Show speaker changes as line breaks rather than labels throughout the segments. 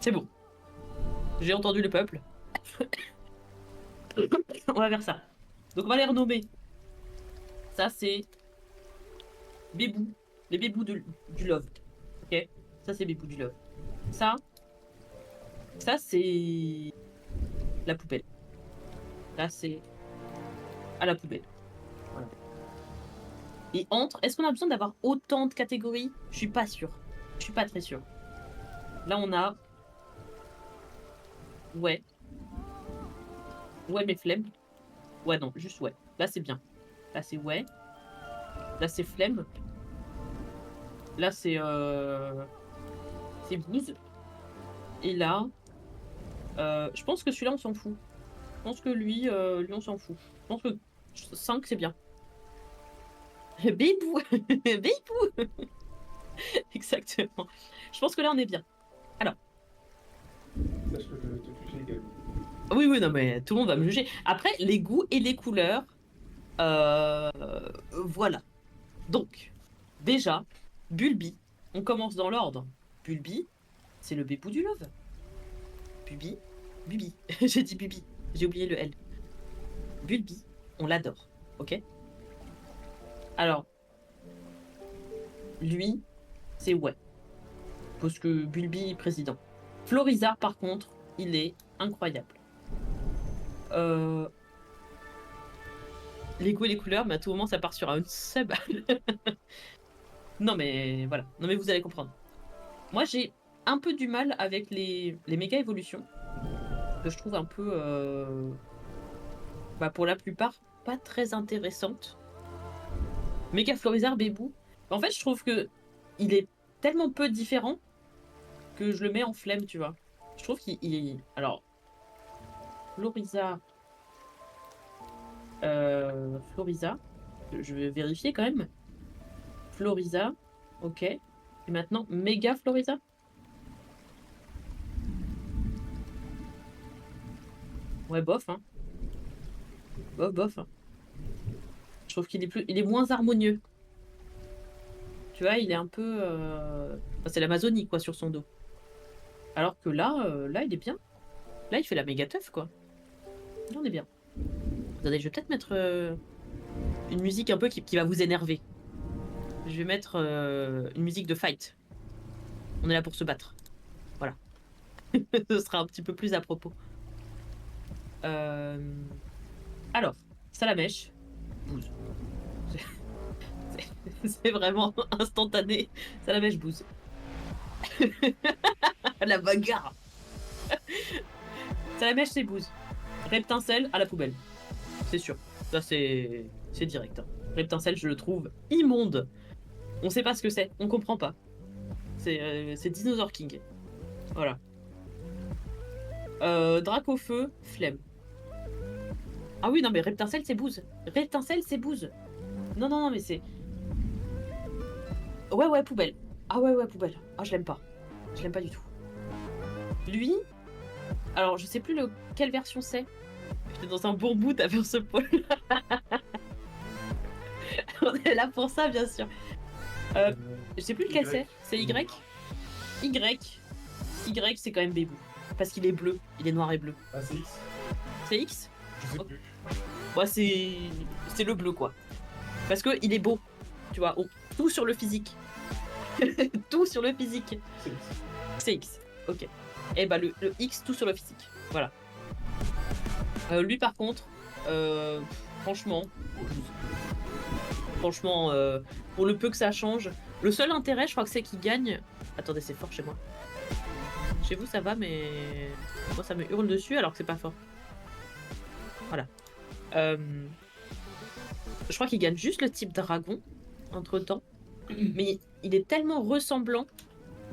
C'est bon. J'ai entendu le peuple. On va faire ça. Donc on va les renommer. Ça c'est Bébou. Les bébous du love. Ok. Ça c'est Bébou du love. Ça, ça c'est la poubelle. Là c'est à la poubelle. Voilà. Et entre, est-ce qu'on a besoin d'avoir autant de catégories? Je suis pas sûre. Je suis pas très sûre. Là on a ouais. Ouais mais flemme. Ouais non, juste ouais. Là c'est bien. Là c'est ouais. Là c'est flemme. Là c'est bouse. Et là, je pense que celui-là on s'en fout. Je pense que lui on s'en fout. Je pense que 5 c'est bien. Bibou. Bibou. Exactement. Je pense que là on est bien. Alors,
Sache que je te juge également.
oui, oui, non, mais tout le monde va me juger. Après, les goûts et les couleurs, euh, voilà. Donc, déjà, Bulbi, on commence dans l'ordre. Bulbi, c'est le bébou du love. Bubi, Bubi. J'ai dit Bubi, j'ai oublié le L. Bulbi, on l'adore, ok? Alors, lui, c'est ouais, parce que Bulbi, président. Florizard, par contre, il est incroyable. Euh, les goûts et les couleurs, mais à tout moment, ça part sur un sub. Non, mais voilà. Non, mais vous allez comprendre. Moi, j'ai un peu du mal avec les méga évolutions, que je trouve un peu, bah, pour la plupart, pas très intéressantes. Méga Florizard Bébou, en fait, je trouve que il est tellement peu différent que je le mets en flemme, tu vois. Je trouve alors, Floriza, Floriza, je vais vérifier quand même. Floriza, ok. Et maintenant, méga Floriza? Ouais, bof, hein. Bof, bof, hein. Je trouve il est moins harmonieux. Tu vois, il est un peu. Enfin, c'est l'Amazonie, quoi, sur son dos. Alors que là, il est bien. Là, il fait la méga teuf, quoi. Là, on est bien. Attendez, je vais peut-être mettre une musique un peu qui va vous énerver. Je vais mettre une musique de fight. On est là pour se battre. Voilà. Ce sera un petit peu plus à propos. Euh, Alors, Salamèche, bouse. C'est vraiment instantané. Salamèche, bouse. La bagarre. Salamèche, c'est bouse. Reptincelle, à la poubelle. C'est sûr. Ça, c'est direct, hein. Reptincelle, je le trouve immonde. On sait pas ce que c'est. On comprend pas. C'est Dinosaur King. Voilà. Dracofeu, flemme. Ah oui, non, mais Reptincelle, c'est bouse. Reptincelle, c'est bouse. Non, non, non, mais c'est. Ouais, ouais, poubelle. Ah ouais, ouais, poubelle. Ah, je l'aime pas. Je l'aime pas du tout. Lui, alors, je sais plus quelle version c'est. J'étais dans un bon bout à faire ce pôle. On est là pour ça, bien sûr. Euh, je sais plus lequel c'est. C'est Y? Y. Y, c'est quand même Bébou. Parce qu'il est bleu. Il est noir et bleu.
Ah, c'est X?
C'est X?
Je sais
Ok.
plus.
Ouais, c'est le bleu, quoi. Parce que il est beau. Tu vois, tout sur le physique. Tout sur le physique.
C'est X.
C'est X. Ok. Et bah, le X, tout sur le physique. Voilà. Lui, par contre, euh, franchement, franchement, pour le peu que ça change, le seul intérêt, je crois que c'est qu'il gagne. Attendez, c'est fort chez moi. Chez vous, ça va, mais moi, ça me hurle dessus alors que c'est pas fort. Voilà. Euh, Je crois qu'il gagne juste le type dragon, entre-temps. Mais il est tellement ressemblant.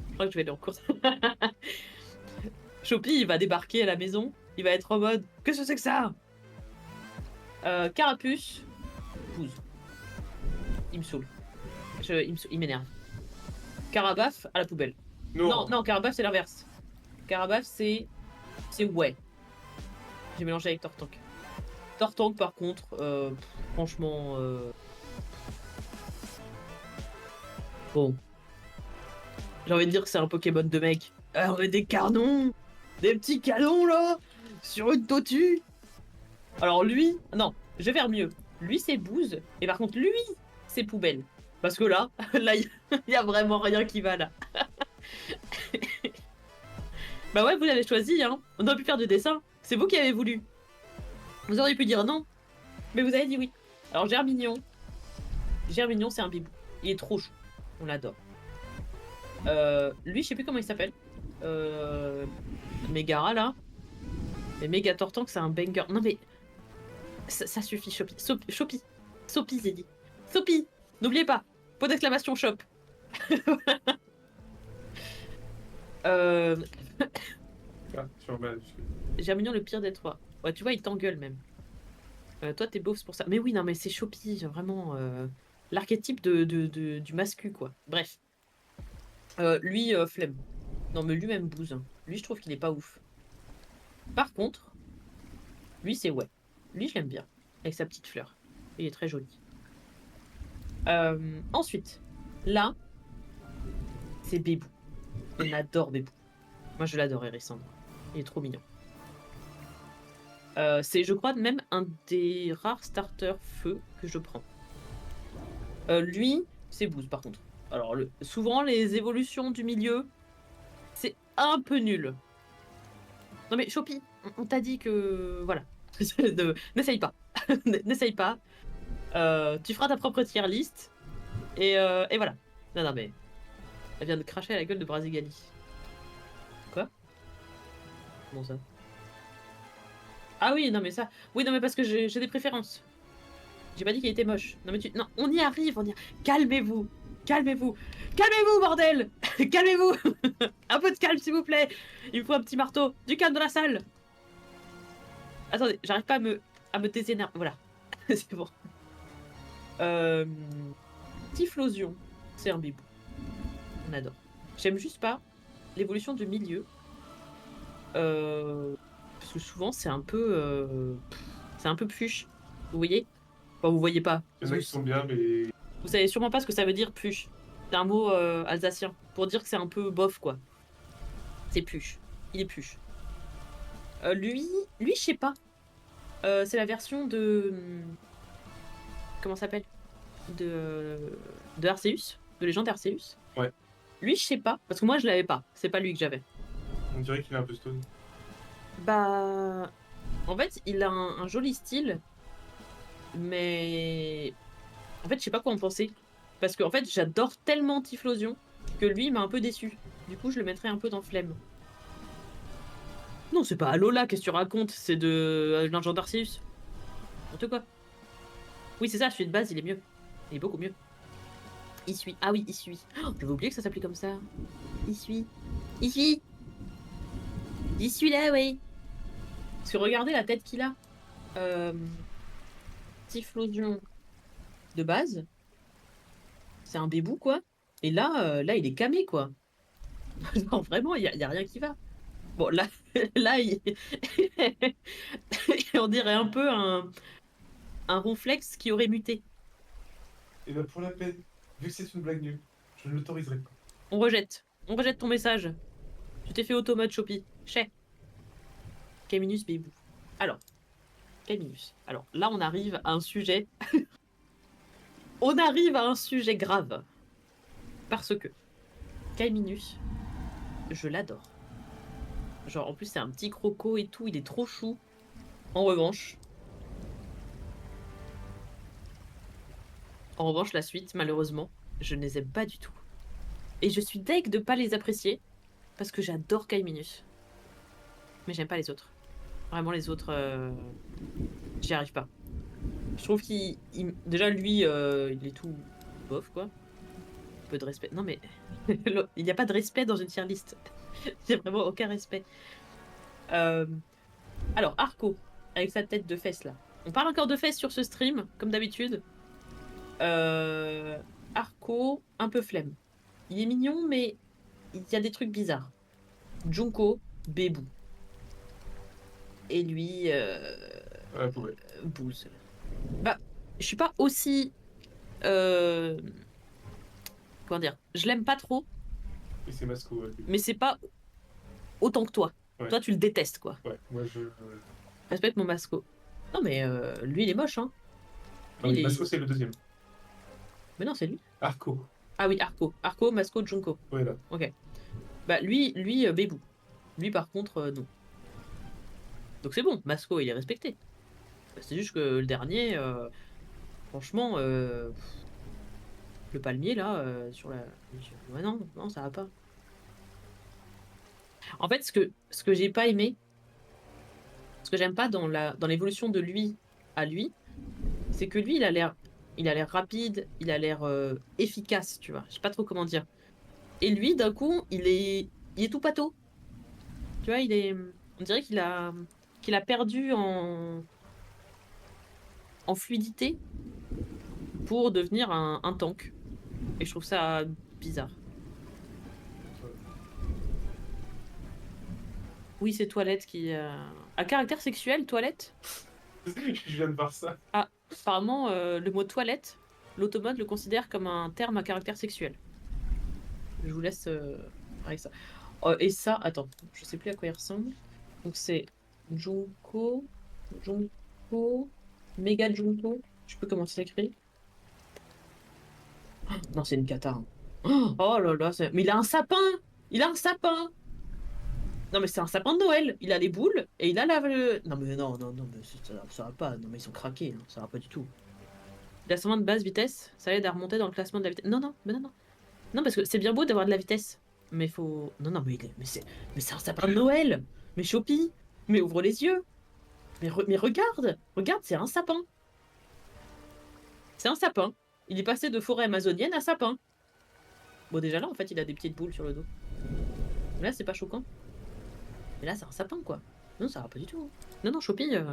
Je crois que je vais aller en course. Chopi, il va débarquer à la maison. Il va être en mode qu'est-ce que c'est que ça? Carapuce, pousse. Il me saoule. Il m'énerve. Carabaf, à la poubelle. Non,
Non.
non, Carabaf, c'est l'inverse. Carabaf, c'est ouais. J'ai mélangé avec Tortank. Tortank, par contre, franchement, bon. J'ai envie de dire que c'est un Pokémon de mec. on met des canons, des petits canons là, sur une tortue. Alors lui, non, je vais faire mieux. Lui c'est bouse, et par contre lui c'est poubelle. Parce que là, là il y a vraiment rien qui va là. Bah ouais, vous l'avez choisi, hein. On aurait pu faire du dessin. C'est vous qui avez voulu. Vous auriez pu dire non, mais vous avez dit oui. Alors Germignon, Germignon c'est un bibou. Il est trop chou, on l'adore. Lui, je sais plus comment il s'appelle. Mégara là. Mais Méga Tortank, c'est un banger. Non mais ça suffit, Chopi. Chopi. Sopi, j'ai dit. Sopi. N'oubliez pas. Point d'exclamation shop. euh...
Ah, sur ma.
Germignon, le pire des trois. Ouais, tu vois, il t'engueule même. Toi, t'es beauf, c'est pour ça. Mais oui, non, mais c'est Chopi, vraiment. L'archétype du mascu, quoi. Bref. Lui, flemme. Non, mais lui-même bouse. Hein. Lui, je trouve qu'il est pas ouf. Par contre, lui, c'est ouais. Lui, je l'aime bien. Avec sa petite fleur. Il est très joli. Ensuite, là, c'est Bébou. On adore Bébou. Moi, je l'adore, Hérissandre. Il est trop mignon. C'est, je crois, même un des rares starters feu que je prends. Lui, c'est Boost, par contre. Alors, souvent, les évolutions du milieu, c'est un peu nul. Non mais, Chopi, on t'a dit que... Voilà. N'essaye pas. N'essaye pas. Tu feras ta propre tier list. Et voilà. Non, non, mais... Elle vient de cracher à la gueule de Brasigali. Quoi? Comment ça? Ah oui, non mais ça... Oui, non mais parce que j'ai des préférences. J'ai pas dit qu'il était moche. Non mais tu... Non, on y arrive, on y... Calmez-vous. Calmez-vous. Calmez-vous, bordel. Calmez-vous. Un peu de calme, s'il vous plaît. Il me faut un petit marteau. Du calme dans la salle. Attendez, j'arrive pas à me désénerver. Voilà. C'est bon. Typhlosion. C'est un bibou. On adore. J'aime juste pas l'évolution du milieu. Parce que souvent, c'est un peu... c'est un peu pluche. Vous voyez? Enfin, vous voyez pas.
Il y en a qui sont bien, mais.
Vous savez sûrement pas ce que ça veut dire, pluche. C'est un mot alsacien. Pour dire que c'est un peu bof, quoi. C'est pluche. Il est pluche. Lui, je sais pas. C'est la version de... Comment ça s'appelle de Arceus. De Légende d'Arceus.
Ouais.
Lui, je sais pas. Parce que moi, je l'avais pas. C'est pas lui que j'avais.
On dirait qu'il est un peu stone.
Bah... En fait, il a un joli style. Mais... En fait, je sais pas quoi en penser. Parce que, en fait, j'adore tellement Typhlosion que lui, il m'a un peu déçu. Du coup, je le mettrais un peu dans Flemme. Non, c'est pas Alola, qu'est-ce que tu racontes? C'est de Légende d'Arceus. N'importe quoi. Oui, c'est ça, celui de base, il est mieux. Il est beaucoup mieux. Il suit. Ah oui, il suit. Oh, j'avais oublié que ça s'appelait comme ça. Il suit. Il suit. Il suit là, oui. Parce que regardez la tête qu'il a. Typhlosion de base. C'est un bébou, quoi. Et là, là, il est camé, quoi. Non, vraiment, il y a rien qui va. Bon, là, là on dirait un peu un ronflex qui aurait muté.
Et bah, pour la peine, vu que c'est une blague nulle, je ne l'autoriserai pas.
On rejette. On rejette ton message. Tu t'es fait automate, Chopi. Chais. Caminus bébou. Alors, Caminus. Alors, là, on arrive à un sujet... on arrive à un sujet grave. Parce que Caminus, je l'adore. Genre, en plus, c'est un petit croco et tout. Il est trop chou. En revanche... la suite, malheureusement, je ne les aime pas du tout. Et je suis deg de pas les apprécier. Parce que j'adore Caminus. Mais j'aime pas les autres. Vraiment, les autres... j'y arrive pas. Je trouve qu'il... Déjà, lui, il est tout bof, quoi. Peu de respect. Non, mais... il n'y a pas de respect dans une tier list. Il n'y a vraiment aucun respect. Alors, Arco, avec sa tête de fesse, là. On parle encore de fesses sur ce stream, comme d'habitude. Arco, un peu flemme. Il est mignon, mais il y a des trucs bizarres. Junko, bébou. Et lui...
Ouais, pouvait.
Booze. Bah, je suis pas aussi... comment dire? Je l'aime pas trop,
Et c'est Masco. Ouais.
mais c'est pas autant que toi.
Ouais.
Toi, tu le détestes, quoi.
Ouais, moi je.
Respecte mon Masco. Non, mais lui, il est moche, hein.
Ah
Lui,
oui, Masco, c'est le deuxième.
Mais non, c'est lui.
Arco.
Ah oui, Arco. Arco, Masco, Junko.
Ouais, là.
Ok. Bah, Bébou. Lui, par contre, non. Donc c'est bon, Masco, il est respecté. C'est juste que le dernier, franchement, le palmier, là, sur la... Ouais, non, non, ça va pas. En fait, ce que j'ai pas aimé, ce que j'aime pas dans l'évolution de lui à lui, c'est que lui, il a l'air rapide, il a l'air efficace, tu vois. Je sais pas trop comment dire. Et lui, d'un coup, il est tout pâteau. Tu vois, on dirait qu'il a perdu en fluidité pour devenir un tank. Et je trouve ça bizarre. Oui, c'est Toilette qui... À caractère sexuel, Toilette?
Je viens de voir ça.
Ah, apparemment, le mot toilette, l'automate le considère comme un terme à caractère sexuel. Je vous laisse avec ça. Et ça, attends, je sais plus à quoi il ressemble. Donc c'est Junko, Junko, Méga Junko. Je sais plus comment c'est écrit. Non, c'est une cata, hein. Oh là là, mais il a un sapin! Il a un sapin! Non, mais c'est un sapin de Noël! Il a les boules et il a la... Non, mais non, non, non, mais ça va pas. Non, mais ils sont craqués, hein. Ça va pas du tout. Classement de basse vitesse, ça aide à remonter dans le classement de la vitesse. Non, non, mais non, non. Non, parce que c'est bien beau d'avoir de la vitesse. Mais faut. Non, non, mais c'est un sapin de Noël! Mais Chopi! Mais ouvre les yeux! Mais regarde! Regarde, c'est un sapin! C'est un sapin! Il est passé de forêt amazonienne à sapin! Bon, déjà là, en fait, il a des petites boules sur le dos. Mais là, c'est pas choquant. Mais là, c'est un sapin, quoi. Non, ça va pas du tout, hein. Non, non, Chopi, il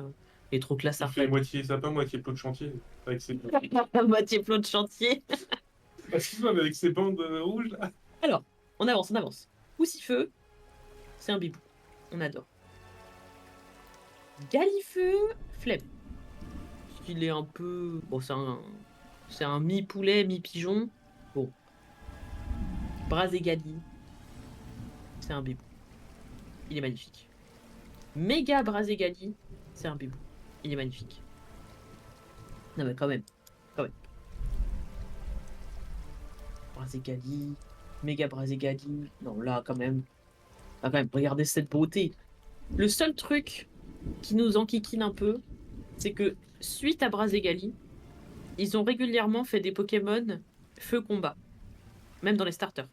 est trop classe,
Il fait moitié sapin, moitié plot de chantier. Avec ses...
moitié plot de chantier.
Excuse-moi, mais avec ses bandes rouges, là.
Alors, on avance, on avance. Poussifeu, c'est un bibou. On adore. Galifeu, flemme. Il est un peu... Bon, c'est un mi-poulet, mi-pigeon. Bon. Braségali, c'est un bibou. Il est magnifique. Méga Braségali, c'est un bibou. Il est magnifique. Non mais quand même. Quand même. Braségali, méga Braségali. Non là quand même. Là, quand même, regardez cette beauté. Le seul truc qui nous enquiquine un peu, c'est que suite à Braségali, ils ont régulièrement fait des Pokémon feu combat. Même dans les starters.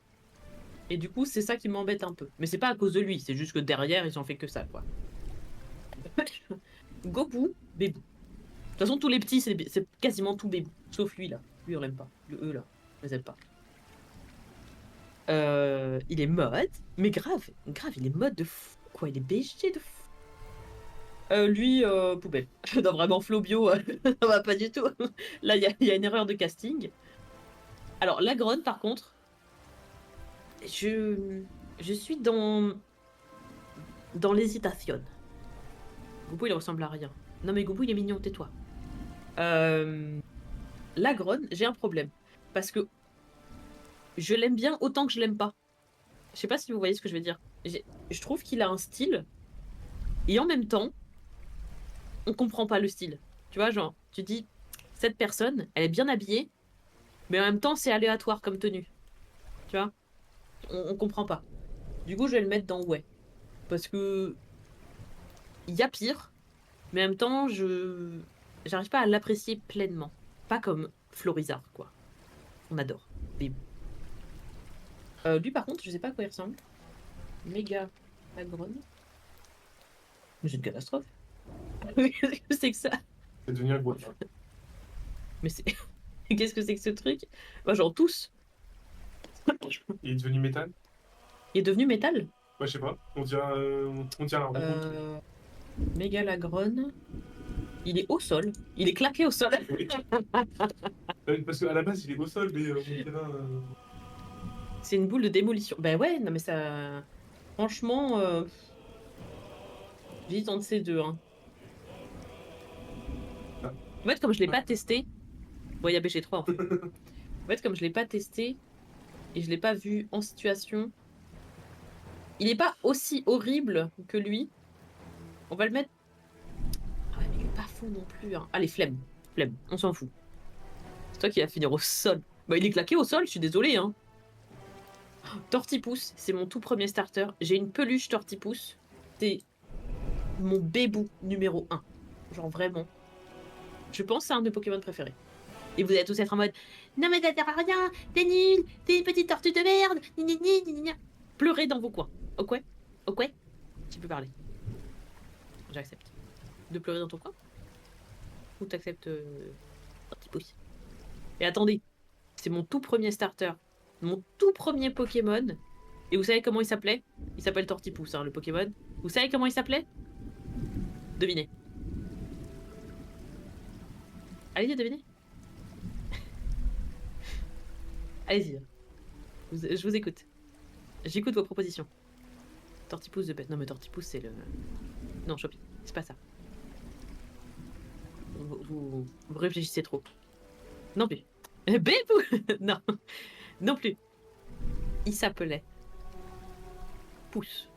Et du coup, c'est ça qui m'embête un peu. Mais c'est pas à cause de lui, c'est juste que derrière, ils ont fait que ça, quoi. Gobu, Bébou. De toute façon, tous les petits, c'est quasiment tout Bébou. Sauf lui, là. Lui, on l'aime pas. Le E, là. Je les aime pas. Il est mode. Mais grave, grave, il est mode de fou, quoi. Il est BG de fou. Lui, poubelle. Non, vraiment, Flobio, ça va pas du tout. Là, il y a une erreur de casting. Alors, la Gronne, par contre, je suis dans l'hésitation. Goubou, il ressemble à rien. Non, mais Goubou, il est mignon, tais-toi. La Gronne, j'ai un problème. Parce que je l'aime bien autant que je l'aime pas. Je sais pas si vous voyez ce que je veux dire. Je trouve qu'il a un style. Et en même temps, on comprend pas le style. Tu vois, genre, tu dis, cette personne, elle est bien habillée, mais en même temps, c'est aléatoire comme tenue. Tu vois, on comprend pas. Du coup, je vais le mettre dans ouais. Parce que il y a pire, mais en même temps, j'arrive pas à l'apprécier pleinement. Pas comme Florizard, quoi. On adore. Mais lui, par contre, je sais pas à quoi il ressemble. Méga Agron. Mais c'est une catastrophe. Qu'est-ce que c'est que ça?
C'est devenu un gros.
Mais c'est. Qu'est-ce que c'est que ce truc? Bah, genre tous.
Il est devenu métal.
Il est devenu métal.
Ouais, je sais pas. On dirait un robot.
Méga Lagron. Il est au sol. Il est claqué au sol.
Oui. Parce qu'à la base, il est au sol, mais on dirait
C'est une boule de démolition. Ben ouais, non mais ça. Franchement, j'hésite entre ces deux, hein.
Ah.
En fait, comme je l'ai pas testé. Bon, il y a BG3 en fait. En fait, comme je l'ai pas testé et je l'ai pas vu en situation, Il est pas aussi horrible que lui. On va le mettre... Ah ouais, mais il est pas fou non plus. Hein. Allez, flemme. Flemme, on s'en fout. C'est toi qui vas finir au sol. Bah, il est claqué au sol, je suis désolée. Hein. Tortipousse, c'est mon tout premier starter. J'ai une peluche Tortipousse. C'est mon bébou numéro 1. Genre vraiment. Je pense que c'est un de mes Pokémon préférés. Et vous allez tous être en mode non mais ça sert à rien, t'es nul, t'es une petite tortue de merde, ni ni ni ni ni. Pleurez dans vos coins. Ok? Ok? Tu peux parler. J'accepte. De pleurer dans ton coin? Ou t'acceptes Tortipousse? Et attendez, c'est mon tout premier starter. Mon tout premier Pokémon. Et vous savez comment il s'appelait? Il s'appelle Tortipousse, hein, le Pokémon. Vous savez comment il s'appelait? Devinez. Allez-y, devinez. Allez-y. Je vous écoute. J'écoute vos propositions. Tortipousse de bête. Non, mais Tortipousse, c'est le. Non, Chopi, c'est pas ça. Vous réfléchissez trop. Non plus. Bébou. Non. Non plus. Il s'appelait Pouce.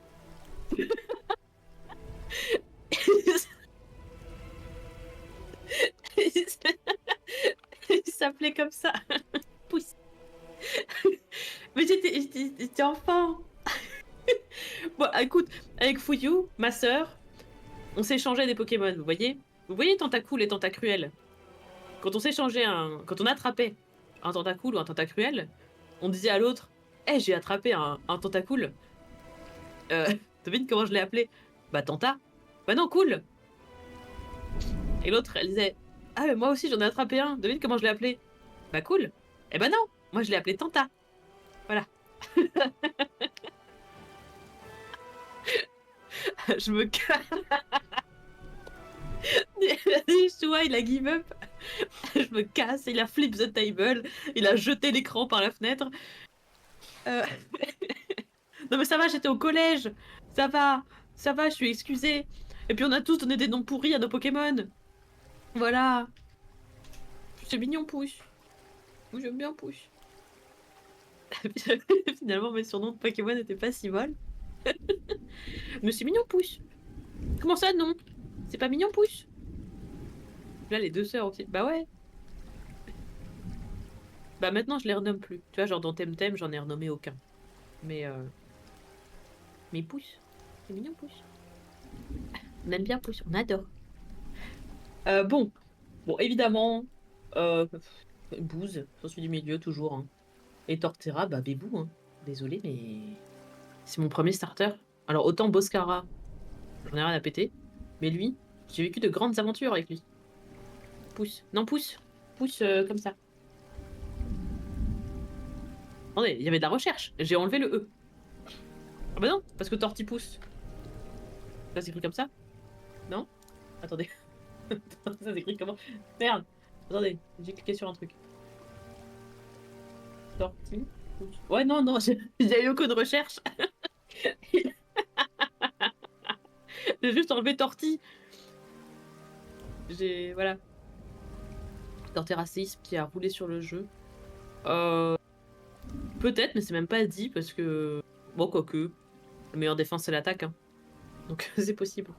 Il s'appelait comme ça. Pouce. Mais j'étais enfant. Bon, écoute, avec Fuyou, ma sœur, on s'échangeait des Pokémon, vous voyez? Vous voyez Tentacool et Tentacruel? Quand on s'échangeait quand on attrapait un Tentacool ou un Tentacruel, on disait à l'autre, hey, j'ai attrapé un Tentacool. Devine comment je l'ai appelé? Bah, Tenta. Bah non, cool. Et l'autre, elle disait, ah, mais moi aussi j'en ai attrapé un. Devine comment je l'ai appelé? Bah, cool. Eh ben non, moi je l'ai appelé Tenta. Voilà. Je me casse. Choua, il a give up. Je me casse, il a flip the table, il a jeté l'écran par la fenêtre. Euh, Non mais ça va, j'étais au collège. Ça va, je suis excusée. Et puis on a tous donné des noms pourris à nos Pokémon. Voilà. C'est mignon, Pouce. Oui, j'aime bien Pouce. Finalement, mes surnoms de Pokémon n'étaient pas si mal. Mais c'est mignon, Pouce. Comment ça, non? C'est pas mignon, Pouce? Là, les deux sœurs aussi. Bah ouais. Bah maintenant, je les renomme plus. Tu vois, genre dans Temtem, j'en ai renommé aucun. Mais Pouce. C'est mignon, Pouce. On aime bien Pouce, on adore. Bon. Bon, évidemment, Booze, j'en suis du milieu toujours. Hein. Et Torterra, bah Bébou. Hein. Désolé, mais c'est mon premier starter. Alors autant Boscara, j'en ai rien à péter. Mais lui, j'ai vécu de grandes aventures avec lui. Pousse. Non, pousse. Pousse comme ça. Attendez, il y avait de la recherche. J'ai enlevé le E. Ah bah non, parce que Tortipousse. Ça s'écrit comme ça? Non? Attendez. Ça s'écrit comment? Merde. Attendez, j'ai cliqué sur un truc. Tortipousse. Ouais, non, non, j'ai eu aucune recherche. J'ai juste enlevé Torti. Voilà. Torterracisme qui a roulé sur le jeu. Peut-être, mais c'est même pas dit parce que. Bon, quoique. La meilleure défense, c'est l'attaque. Hein. Donc, c'est possible.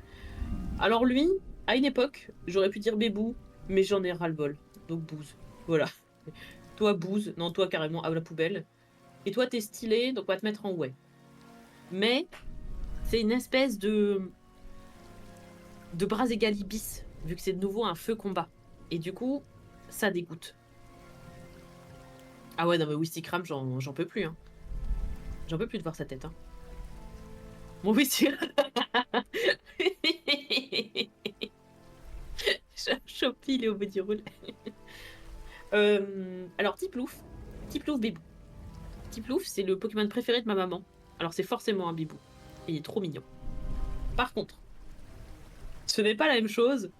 Alors, lui, à une époque, j'aurais pu dire Bébou, mais j'en ai ras-le-bol. Donc, Booze. Voilà. Toi, Booze. Non, toi, carrément, à la poubelle. Et toi, t'es stylé, donc on va te mettre en ouais. Mais, c'est une espèce de Braségali bis, vu que c'est de nouveau un feu combat. Et du coup, ça dégoûte. Ah ouais, non, mais Wistikram, j'en peux plus. Hein. J'en peux plus de voir sa tête. Hein. Mon Wistikram. Chopi, il est au bout du roule. Alors, Tiplouf. Tiplouf Bébou. Tiplouf, c'est le Pokémon préféré de ma maman. Alors, c'est forcément un Bébou. Il est trop mignon. Par contre, ce n'est pas la même chose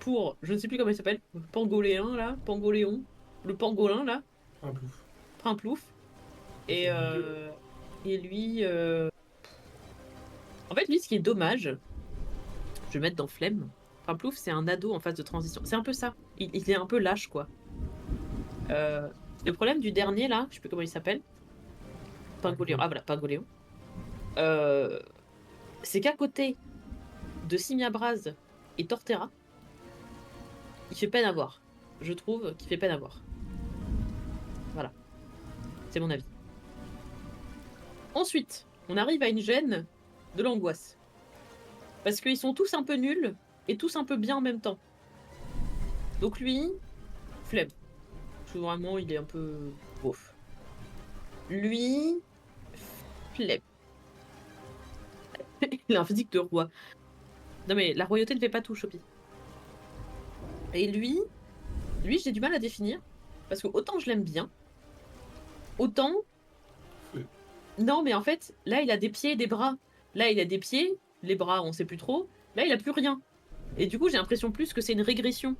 pour, je ne sais plus comment il s'appelle, Pangoléen, là, Pangoléon, le Pangolin, là.
Primplouf.
Primplouf. Et lui... En fait, lui, ce qui est dommage, je vais le mettre dans Flemme. Primplouf, c'est un ado en phase de transition. C'est un peu ça. Il est un peu lâche, quoi. Le problème du dernier, là, je sais plus comment il s'appelle. Pangoléon. Ah voilà, Pangoléon. c'est qu'à côté de Simia Braz et Torterra, il fait peine à voir. Je trouve qu'il fait peine à voir. Voilà. C'est mon avis. Ensuite, on arrive à une gêne de l'angoisse. Parce qu'ils sont tous un peu nuls et tous un peu bien en même temps. Donc lui, flemme. Parce que vraiment, il est un peu beauf. Lui, flemme. Il a un physique de roi. Non mais la royauté ne fait pas tout, Chopi. Et lui, j'ai du mal à définir. Parce que autant je l'aime bien, autant...
Oui.
Non mais en fait, là il a des pieds et des bras. Là il a des pieds, les bras on sait plus trop. Là il a plus rien. Et du coup j'ai l'impression plus que c'est une régression.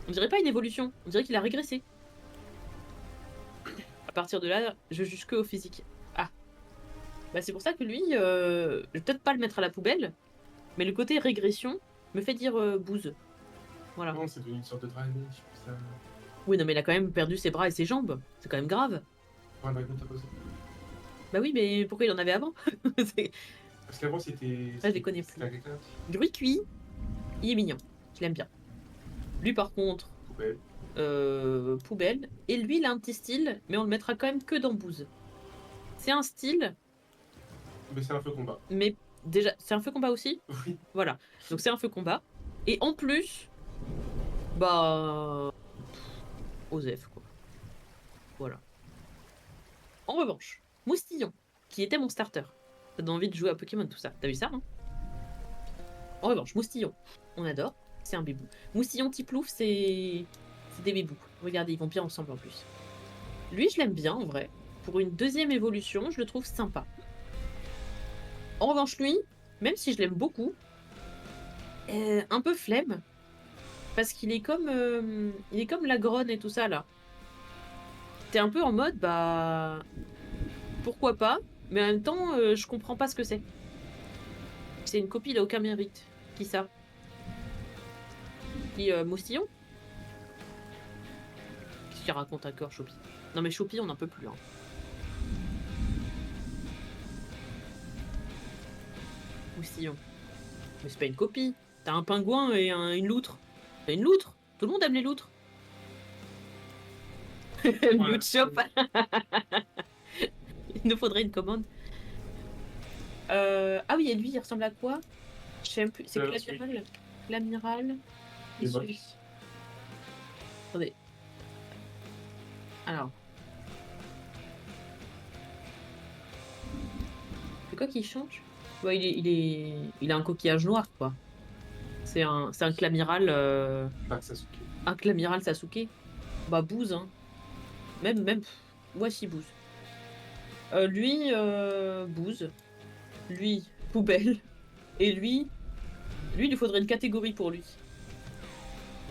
On dirait pas une évolution, on dirait qu'il a régressé. À partir de là, je juge que au physique. Ah. Bah c'est pour ça que lui, je vais peut-être pas le mettre à la poubelle, mais le côté régression me fait dire bouse. Voilà.
Non, c'est devenu une sorte de dragon, je pense ça.
Oui, non, mais il a quand même perdu ses bras et ses jambes. C'est quand même grave.
Ouais, bah, t'as posé.
Bah oui, mais pourquoi il en avait avant? C'est-
Parce qu'avant, c'était.
Ah, je les connais
C'était
plus.
un quelqu'un.
Lui cuit, il est mignon. Je l'aime bien. Lui, par contre,
Poubelle.
poubelle. Et lui, il a un petit style, mais on le mettra quand même que dans Booze. C'est un style,
Mais c'est un feu combat.
mais déjà, c'est un feu combat aussi.
Oui.
Voilà. Donc c'est un feu combat. Et en plus, bah, Osef, quoi. Voilà. En revanche, Moustillon, qui était mon starter. T'as donné envie de jouer à Pokémon, tout ça. T'as vu ça, hein? En revanche, Moustillon, on adore. C'est un bébou. Moustillon, Tiplouf, c'est des bébous. Regardez, ils vont bien ensemble en plus. Lui, je l'aime bien en vrai. Pour une deuxième évolution, je le trouve sympa. En revanche, lui, même si je l'aime beaucoup, un peu flemme. Parce qu'il est il est comme la Gronne et tout ça là. T'es un peu en mode, bah. Pourquoi pas? Mais en même temps, je comprends pas ce que c'est. C'est une copie, il a aucun mérite. Qui ça? Qui, Moustillon? Qu'est-ce qu'il raconte encore, Choupi? Non mais Choupi, on n'en peut plus. Hein. Moustillon. Mais c'est pas une copie. T'as un pingouin et une loutre. T'as une loutre. Tout le monde aime les loutres. Loot shop. Il nous faudrait une commande. Ah oui, et lui, il ressemble à quoi? Je sais même plus. C'est l'amiral. L'amiral.
Les moches.
Attendez. Alors. C'est quoi qui change? Ouais, il a un coquillage noir, quoi. C'est un clamiral.
Pas Sasuke.
Un clamiral Sasuke. Bah, bouse, hein. Même. Voici bouse. Lui, bouse. Lui, poubelle. Et lui, il lui faudrait une catégorie pour lui.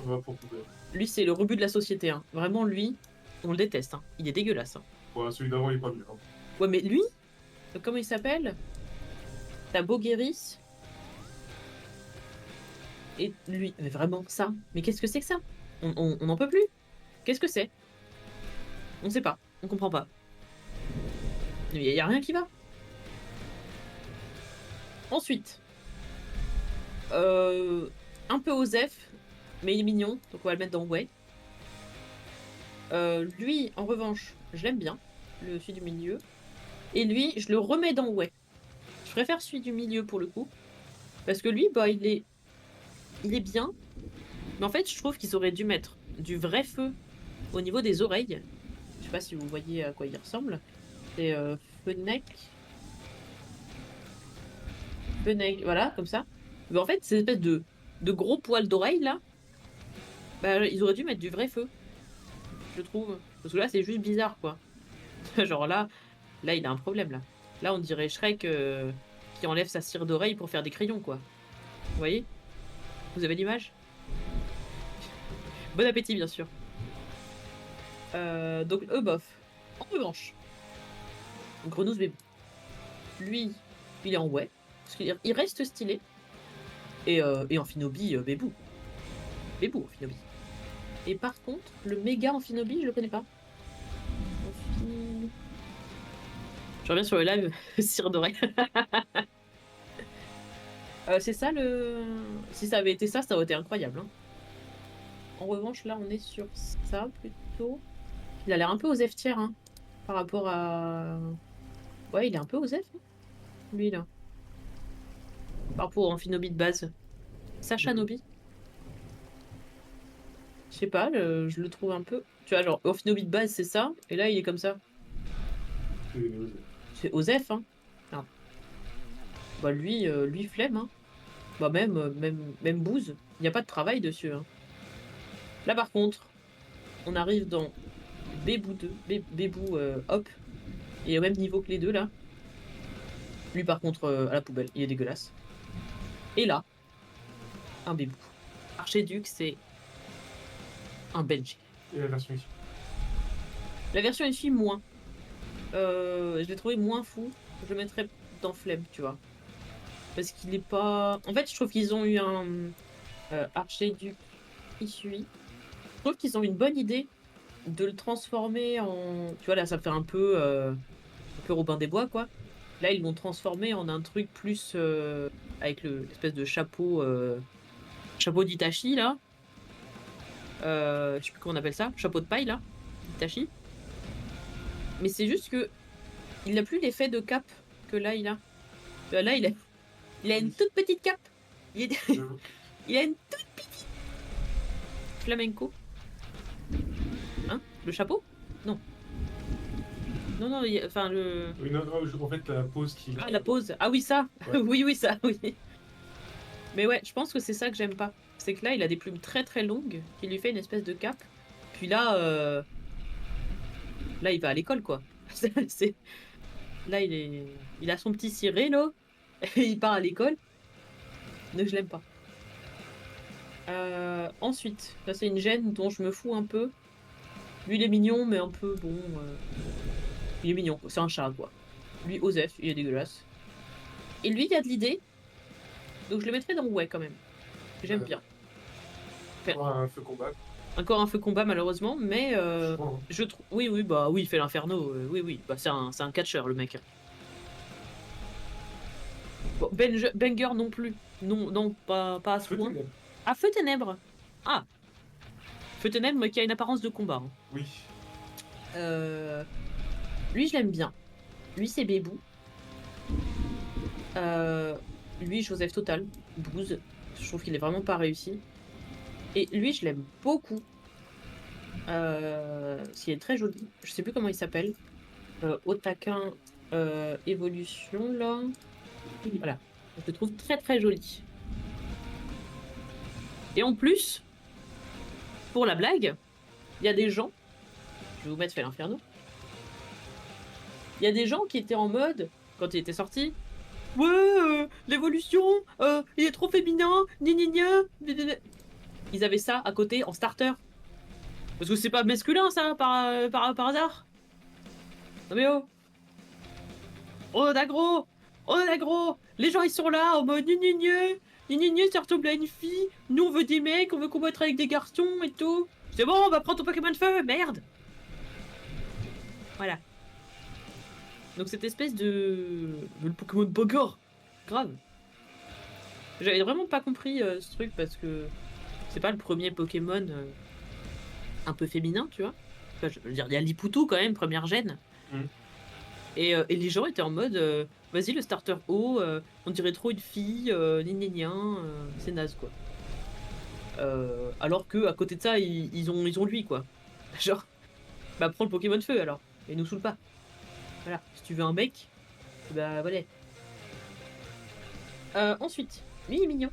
On va pour poubelle.
Lui, c'est le rebut de la société. Hein. Vraiment, lui, on le déteste. Hein. Il est dégueulasse. Hein.
Ouais, celui d'avant, il est pas mieux. Hein.
Ouais, mais lui, comment il s'appelle? T'as Bogueris. Et lui, mais vraiment, ça. Mais qu'est-ce que c'est que ça? On n'en peut plus. Qu'est-ce que c'est? On sait pas. On comprend pas. Il y a rien qui va. Ensuite, un peu Osef, mais il est mignon, donc on va le mettre dans Way. Lui, en revanche, je l'aime bien, celui du milieu. Et lui, je le remets dans Way. Je préfère celui du milieu pour le coup. Parce que lui, bah, il est bien. Mais en fait, je trouve qu'ils auraient dû mettre du vrai feu au niveau des oreilles. Je sais pas si vous voyez à quoi il ressemble. C'est Fennec. Fennec, voilà, comme ça. Mais en fait, ces espèces de gros poils d'oreilles là, bah, ils auraient dû mettre du vrai feu. Je trouve. Parce que là, c'est juste bizarre, quoi. Genre là, il a un problème là. Là, on dirait Shrek qui enlève sa cire d'oreille pour faire des crayons, quoi. Vous voyez? Vous avez l'image? Bon appétit, bien sûr. Donc, bof. En revanche, Grenousse bébé. Lui, il est en ouais. Parce qu'il reste stylé. Et Amphinobi, bébou. Bébou, Amphinobi. Et par contre, le méga Amphinobi, je le connais pas. Je reviens sur le live, cire d'oreille. C'est ça le... Si ça avait été ça, ça aurait été incroyable. Hein. En revanche, là, on est sur ça plutôt. Il a l'air un peu aux tiers, hein, par rapport à... Ouais, il est un peu aux hein, lui, là. Par rapport au Amphinobi de base. Sacha Nobi. Je sais pas, je le trouve un peu... Tu vois, genre, Amphinobi de base, c'est ça, et là, il est comme ça. C'est Osef, hein. Merde. Bah, lui, flemme, hein. Bah, même Booz. Il n'y a pas de travail dessus, hein. Là, par contre, on arrive dans Bébou 2, Bébou Hop. Il est au même niveau que les deux, là. Lui, par contre, à la poubelle, il est dégueulasse. Et là, un Bébou. Archéduc, c'est un Benji.
Et la version ici.
La version ici, moins. Je l'ai trouvé moins fou. Je le mettrais dans Flemme, tu vois. Parce qu'il est pas... En fait, je trouve qu'ils ont eu un Archéduc Isui. Je trouve qu'ils ont une bonne idée de le transformer en... Tu vois, là, ça fait un peu Robin des Bois, quoi. Là, ils l'ont transformé en un truc plus... avec l'espèce de chapeau... chapeau d'Itachi, là. Je sais plus comment on appelle ça. Chapeau de paille, là. D'Itachi. Mais c'est juste que... Il n'a plus l'effet de cape que là, il a. Là, il a une toute petite cape. Il a une toute petite... Flamenco. Hein? Le chapeau? Non. Non, enfin le...
Oui, non, en fait, la pause qui...
Ah, la pose. Ah oui, ça.
Ouais.
Oui, ça, oui. Mais ouais, je pense que c'est ça que j'aime pas. C'est que là, il a des plumes très très longues qui lui fait une espèce de cape. Puis là, là, il va à l'école, quoi. C'est... Là, il a son petit ciré, là. Et il part à l'école. Donc, je l'aime pas. Ensuite, là, c'est une gêne dont je me fous un peu. Lui, il est mignon, mais un peu bon. Il est mignon, c'est un chat, quoi. Lui, Osef, il est dégueulasse. Et lui, il y a de l'idée. Donc, je le mettrais dans ouais, quand même. J'aime bien.
Un feu combat.
Encore un feu combat, malheureusement, mais je trouve. Oui, bah oui, il fait l'inferno. Oui. Bah, c'est un catcheur, le mec. Bon, Banger non plus. Non, pas à ce point. Ah, Feu Ténèbres. Ah, Feu Ténèbres, mais qui a une apparence de combat. Hein.
Oui.
Lui, je l'aime bien. Lui, c'est Bébou. Lui, Joseph Total. Booz. Je trouve qu'il est vraiment pas réussi. Et lui, je l'aime beaucoup. Il est très joli. Je sais plus comment il s'appelle. Otakin Évolution, là. Voilà. Je le trouve très très joli. Et en plus, pour la blague, il y a des gens... Je vais vous mettre fait l'inferno. Il y a des gens qui étaient en mode, quand il était sorti, ouais, l'évolution, il est trop féminin, Ils avaient ça à côté en starter. Parce que c'est pas masculin, ça, par hasard. Non mais oh. Oh d'aggro. Oh d'aggro. Les gens, ils sont là, en mode ça ressemble à une fille. Nous, on veut des mecs, on veut combattre avec des garçons et tout. C'est bon, on va prendre ton Pokémon de feu, merde. Voilà. Donc cette espèce de... Le Pokémon de Bogor. Grave. J'avais vraiment pas compris ce truc parce que c'est pas le premier Pokémon un peu féminin, tu vois. Enfin, je veux dire, il y a Lipoutou quand même, première gêne. Et les gens étaient en mode, vas-y, le starter haut, on dirait trop une fille, c'est naze, quoi. Alors que à côté de ça, ils ont lui, quoi. Genre, bah prends le Pokémon feu alors, et nous saoule pas. Voilà, si tu veux un mec, bah voilà. Ensuite, lui il est mignon.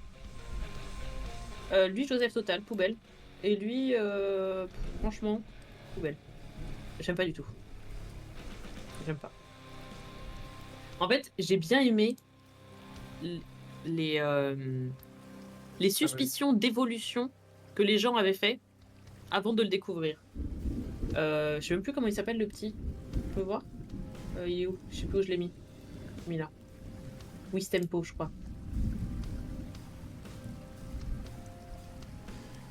Lui, Joseph Total, poubelle. Et lui, franchement, poubelle. J'aime pas du tout. J'aime pas. En fait, j'ai bien aimé les suspicions d'évolution que les gens avaient fait avant de le découvrir. Je sais même plus comment il s'appelle, le petit. On peut voir il est où? Je sais plus où je l'ai mis. Mis là. Wistempo, je crois.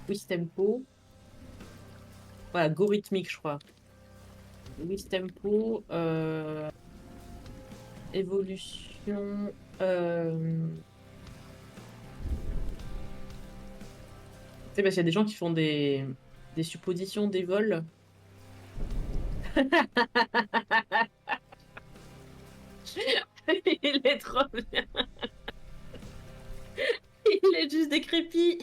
Wistempo. Voilà, Gorhythmique, je crois. Wistempo. Évolution. Tu sais, parce qu'il y a des gens qui font des suppositions, des vols. Il est trop bien. Il est juste décrépit.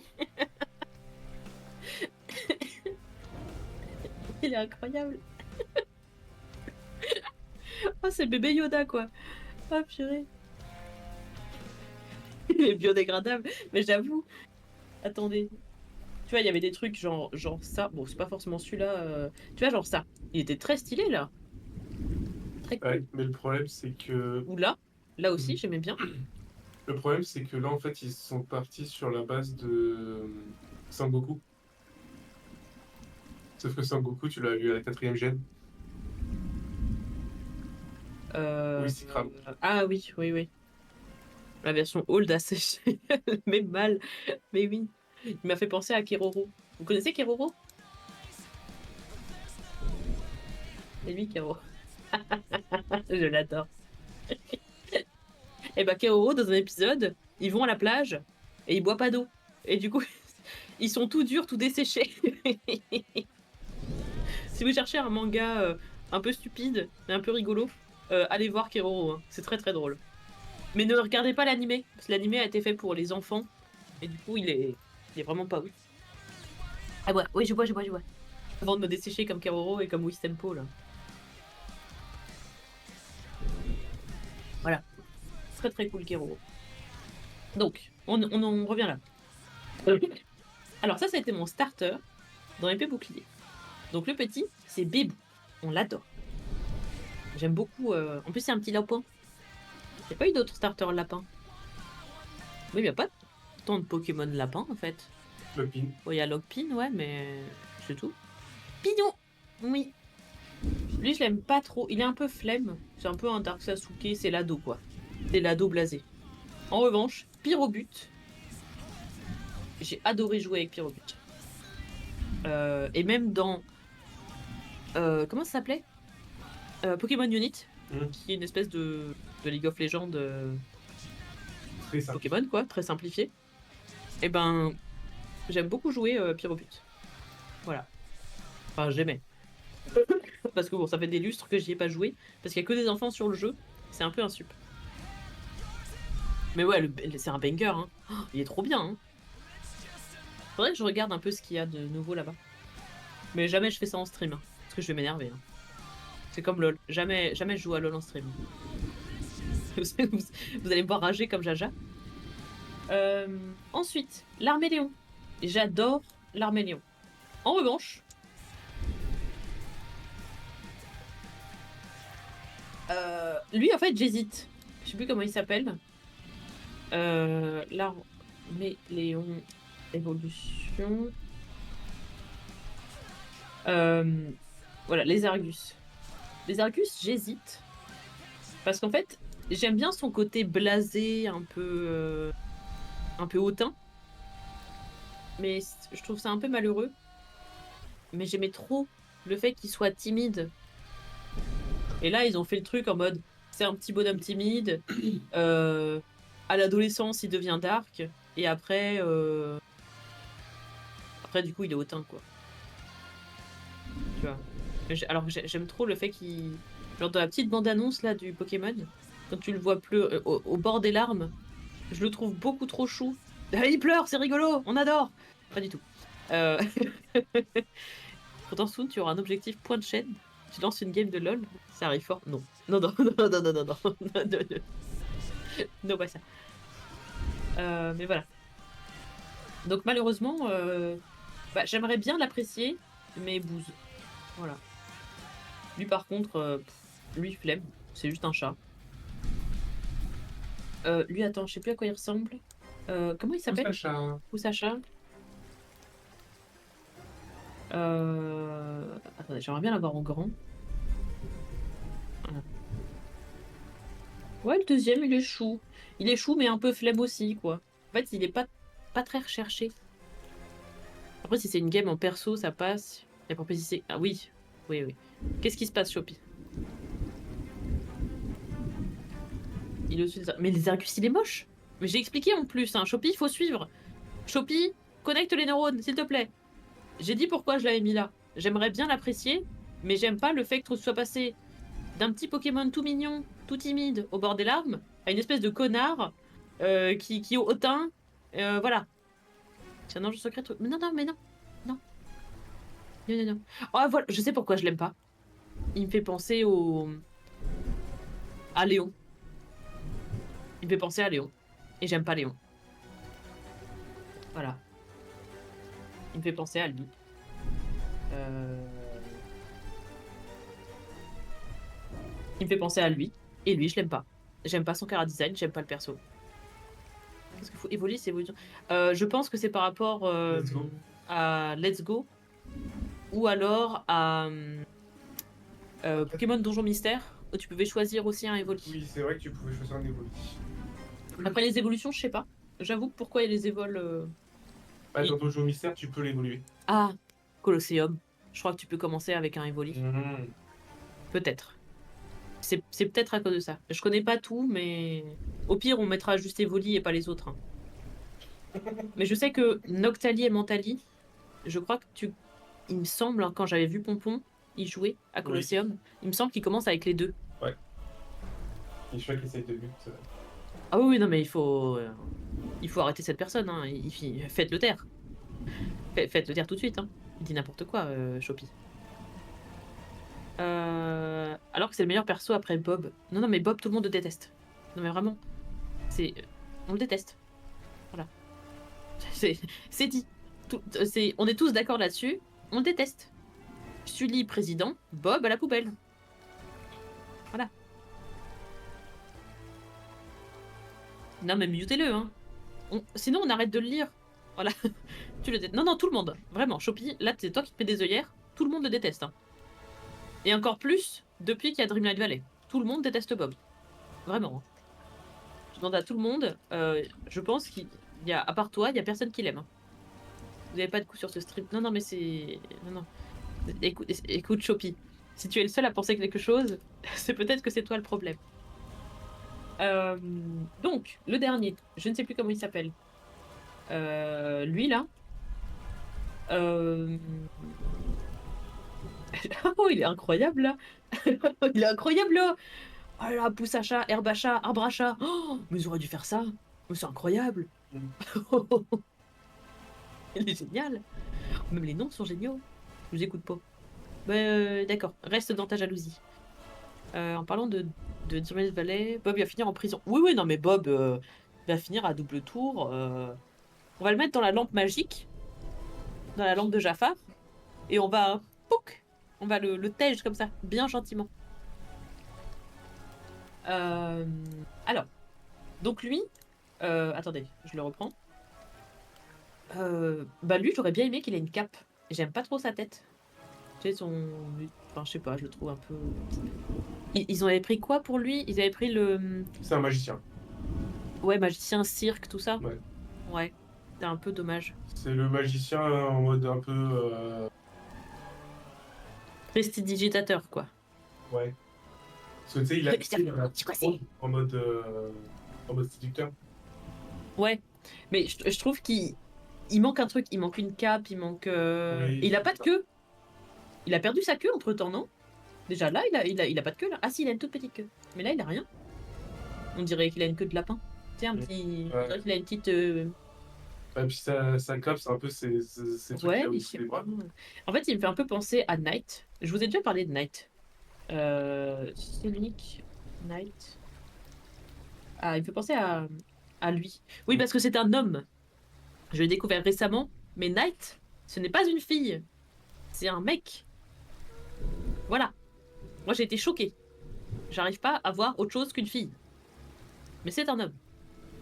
Il est incroyable. Oh, c'est le bébé Yoda, quoi. Oh, purée. Il est biodégradable. Mais j'avoue, attendez. Tu vois, il y avait des trucs genre ça. Bon, c'est pas forcément celui-là. Tu vois, genre ça. Il était très stylé, là. Très
Ouais,
cool.
mais le problème, c'est que.
Ou là. Là aussi, j'aimais bien.
Le problème, c'est que là, en fait, ils sont partis sur la base de Sangoku. Sauf que Sangoku, tu l'as vu à la 4e gène. Oui,
Euh...
c'est crame.
Ah oui, oui, oui. La version old a séché. Mais mal. Mais oui. Il m'a fait penser à Keroro. Vous connaissez Keroro? C'est lui, Keroro. Je l'adore. Et bah, Keroro, dans un épisode, ils vont à la plage et ils boivent pas d'eau. Et du coup, ils sont tout durs, tout desséchés. Si vous cherchez un manga un peu stupide, mais un peu rigolo, allez voir Keroro, hein. C'est très très drôle. Mais ne regardez pas l'animé, parce que l'animé a été fait pour les enfants, et du coup il est vraiment pas ouf. Ah ouais, oui, je vois. Avant de me dessécher comme Keroro et comme Wistempo, là. Voilà, très très cool Keroro. Donc, on en revient là. Alors ça a été mon starter dans épée bouclier. Donc le petit, c'est Bébou. On l'adore. J'aime beaucoup. En plus, c'est un petit lapin. Il n'y a pas eu d'autres starters lapins. Oui, il n'y a pas tant de Pokémon lapins en fait.
Le pin.
Bon, il y a Lockpin, ouais, mais c'est tout. Pignon! Oui. Lui, je l'aime pas trop. Il est un peu flemme. C'est un peu un Dark Sasuke, c'est l'ado quoi. C'est l'ado blasé. En revanche, Pyrobut. J'ai adoré jouer avec Pyrobut. Et même dans. Comment ça s'appelait? Pokémon Unit, qui est une espèce de League of Legends
Très simple.
Pokémon, quoi, très simplifié. Et ben, j'aime beaucoup jouer Pyrobut. Voilà. Enfin, j'aimais. Parce que bon, ça fait des lustres que j'y ai pas joué. Parce qu'il y a que des enfants sur le jeu. C'est un peu un sup. Mais ouais, c'est un banger, hein. Oh, il est trop bien, hein. Faudrait que je regarde un peu ce qu'il y a de nouveau là-bas. Mais jamais je fais ça en stream, hein, parce que je vais m'énerver, hein. C'est comme LoL. Jamais, jamais je joue à LoL en stream. Vous allez me voir rager comme Jaja. Ensuite, l'Arméléon. J'adore l'Arméléon. En revanche, lui, en fait, j'hésite. Je sais plus comment il s'appelle. L'Arméléon évolution. Voilà, les Argus. Les Argus, j'hésite. Parce qu'en fait, j'aime bien son côté blasé, un peu hautain. Mais je trouve ça un peu malheureux. Mais j'aimais trop le fait qu'il soit timide. Et là, ils ont fait le truc en mode, c'est un petit bonhomme timide. À l'adolescence, il devient dark. Et après, du coup, il est hautain, quoi. Tu vois. Alors que j'aime trop le fait qu'il... Genre dans la petite bande-annonce, là, du Pokémon, quand tu le vois pleurer au bord des larmes, je le trouve beaucoup trop chou. Ah, il pleure, c'est rigolo, on adore. Pas du tout. Euh... Pourtant, soon, tu auras un objectif point de chaîne. Tu lances une game de LoL, ça arrive fort. Non. Non, non, non, non, non, non, non, non, non, non. Non, pas ça. Mais voilà. Donc malheureusement, bah, j'aimerais bien l'apprécier, mais bouse. Voilà. Lui par contre, lui flemme. C'est juste un chat. Lui, attends, je sais plus à quoi il ressemble. Comment il
Tout
s'appelle?
Sacha.
Ou Sacha? Attendez, j'aimerais bien l'avoir en grand. Voilà. Ouais, le deuxième, il est chou. Il est chou, mais un peu flemme aussi, quoi. En fait, il est pas très recherché. Après, si c'est une game en perso, ça passe. La proposition. Ah oui, oui, oui. Qu'est-ce qui se passe, Shopee? Il est au-dessus des... Mais les Argus, il est moche. Mais j'ai expliqué en plus, hein. Chopi, il faut suivre. Chopi, connecte les neurones, s'il te plaît. J'ai dit pourquoi je l'avais mis là. J'aimerais bien l'apprécier, mais j'aime pas le fait que tu sois passé d'un petit Pokémon tout mignon, tout timide, au bord des larmes, à une espèce de connard qui est hautain. Voilà. C'est un ange secret. Mais non, non, mais non. Non. Non, non, non. Oh, voilà. Je sais pourquoi je l'aime pas. Il me fait penser à Léon. Il me fait penser à Léon. Et j'aime pas Léon. Voilà. Il me fait penser à lui. Euh, Il me fait penser à lui. Et lui, je l'aime pas. J'aime pas son chara design, j'aime pas le perso. Qu'est-ce qu'il faut évoluer, c'est évolution. Je pense que c'est par rapport
Let's go.
à Let's Go ou alors à Pokémon Donjon Mystère où tu pouvais choisir aussi un Evoli.
Oui, c'est vrai que tu pouvais choisir un Evoli.
Après les évolutions, je sais pas. J'avoue que pourquoi il y a les évols.
Bah, dans Dojo Mystère, tu peux l'évoluer.
Ah, Colosseum. Je crois que tu peux commencer avec un Evoli.
Mhm.
Peut-être. C'est peut-être à cause de ça. Je connais pas tout, mais au pire, on mettra juste Evoli et pas les autres, hein. Mais je sais que Noctali et Mentali, je crois que tu. Il me semble, hein, quand j'avais vu Pompon, il jouait à
Oui.
Colosseum, il me semble qu'il commence avec les deux.
Ouais. Et chaque essaye de but.
Ah oui, oui, non, mais il faut arrêter cette personne, hein. Faites-le taire. Faites-le taire tout de suite, hein. Il dit n'importe quoi, Chopi. Alors que c'est le meilleur perso après Bob. Non, non, mais Bob, tout le monde le déteste. Non, mais vraiment. C'est. On le déteste. Voilà. C'est dit. On est tous d'accord là-dessus. On le déteste. Sully, président. Bob à la poubelle. Voilà. Non, mais mutez-le, hein. Sinon, on arrête de le lire. Voilà. Tu le détestes. Non, non, tout le monde. Vraiment, Chopi, là, c'est toi qui te mets des œillères. Tout le monde le déteste, hein. Et encore plus depuis qu'il y a Dreamlight Valley. Tout le monde déteste Bob. Vraiment, hein. Je demande à tout le monde. Je pense qu'il y a, à part toi, il y a personne qui l'aime, hein. Vous n'avez pas de coup sur ce strip. Non, non, mais c'est. Non, non. Écoute, Chopi. Si tu es le seul à penser quelque chose, c'est peut-être que c'est toi le problème. Donc, le dernier. Je ne sais plus comment il s'appelle. Lui, là. Euh... Oh, il est incroyable, là. Il est incroyable, là. Oh là là, pouce à chat, herbe à chat, arbre à chat. Oh, mais ils auraient dû faire ça. Mais c'est incroyable.
Mhm.
Il est génial. Même les noms sont géniaux. Je vous écoute pas. D'accord, reste dans ta jalousie. En parlant de Dreamlight Valley, Bob il va finir en prison. Oui, oui, non, mais Bob va finir à double tour. On va le mettre dans la lampe magique, dans la lampe de Jafar, et on va. Pouc, on va le tège comme ça, bien gentiment. Euh, alors, donc lui. Attendez, je le reprends. Bah lui, j'aurais bien aimé qu'il ait une cape. J'aime pas trop sa tête. Tu sais, son... Enfin, je sais pas, je le trouve un peu... Ils avaient pris quoi pour lui? Ils avaient pris le...
C'est un magicien.
Ouais, magicien, cirque, tout ça?
Ouais.
Ouais, c'est un peu dommage.
C'est le magicien en mode un peu.
Prestidigitateur, quoi.
Ouais. Parce que tu sais, il a
C'est quoi, c'est?
en mode séducteur.
Ouais, mais je trouve qu'il manque un truc. Il manque une cape, il manque...
Oui,
Et il a
c'est
pas de
ça.
queue. Il a perdu sa queue entre-temps, non? Déjà, là, il a pas de queue, là. Ah si, il a une toute petite queue. Mais là, il a rien. On dirait qu'il a une queue de lapin. Tu sais, un petit... On
Ouais.
dirait qu'il a une petite...
Et puis sa cape, c'est un peu ces trucs qu'il
Ouais,
a
mais je
au-dessus
sais
des
pas.
bras.
En fait, il me fait un peu penser à Knight. Je vous ai déjà parlé de Knight. Sonic Knight. Ah, il me fait penser à lui. Oui,
Mm.
parce que c'est un homme. Je l'ai découvert récemment. Mais Knight, ce n'est pas une fille. C'est un mec. Voilà. Moi, j'ai été choquée. J'arrive pas à voir autre chose qu'une fille. Mais c'est un homme.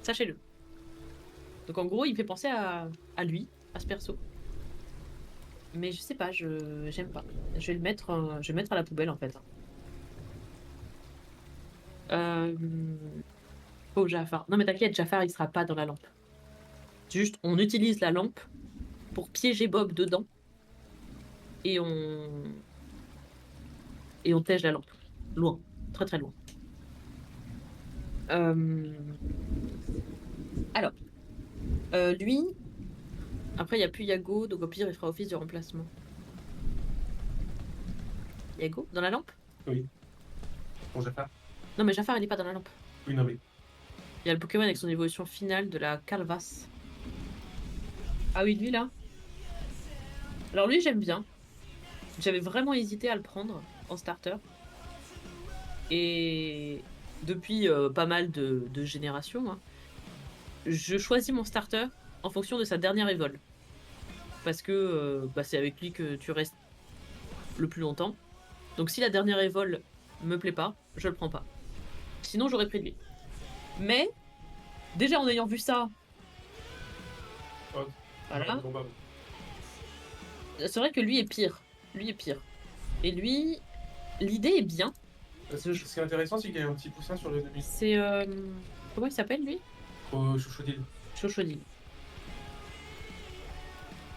Sachez-le. Donc, en gros, il me fait penser à lui, à ce perso. Mais je sais pas, j'aime pas. Je vais le mettre à la poubelle, en fait. Euh, Pauvre Jafar. Non, mais t'inquiète, Jafar, il sera pas dans la lampe. Juste, on utilise la lampe pour piéger Bob dedans et on tège la lampe. Loin. Très très loin. Euh, Alors, lui, après il n'y a plus Yago, donc au pire il fera office de remplacement. Yago, dans la lampe?
Oui, bon, Jafar.
Non mais Jafar il est pas dans la lampe.
Oui, non, mais.
Il y a le Pokémon avec son évolution finale de la Calvas. Ah oui, lui là. Alors lui j'aime bien. J'avais vraiment hésité à le prendre en starter. Et depuis pas mal de générations, hein, je choisis mon starter en fonction de sa dernière évol. Parce que bah, c'est avec lui que tu restes le plus longtemps. Donc si la dernière évol me plaît pas, je le prends pas. Sinon j'aurais pris de lui. Mais déjà en ayant vu ça,
Oh,
voilà,
bon, bah, bon.
c'est vrai que lui est pire. Lui est pire. Et lui, l'idée est bien.
Ce qui est intéressant, c'est qu'il y a un petit poussin sur le demi.
C'est comment il s'appelle lui?
Au chouchoudil.
Chochodil.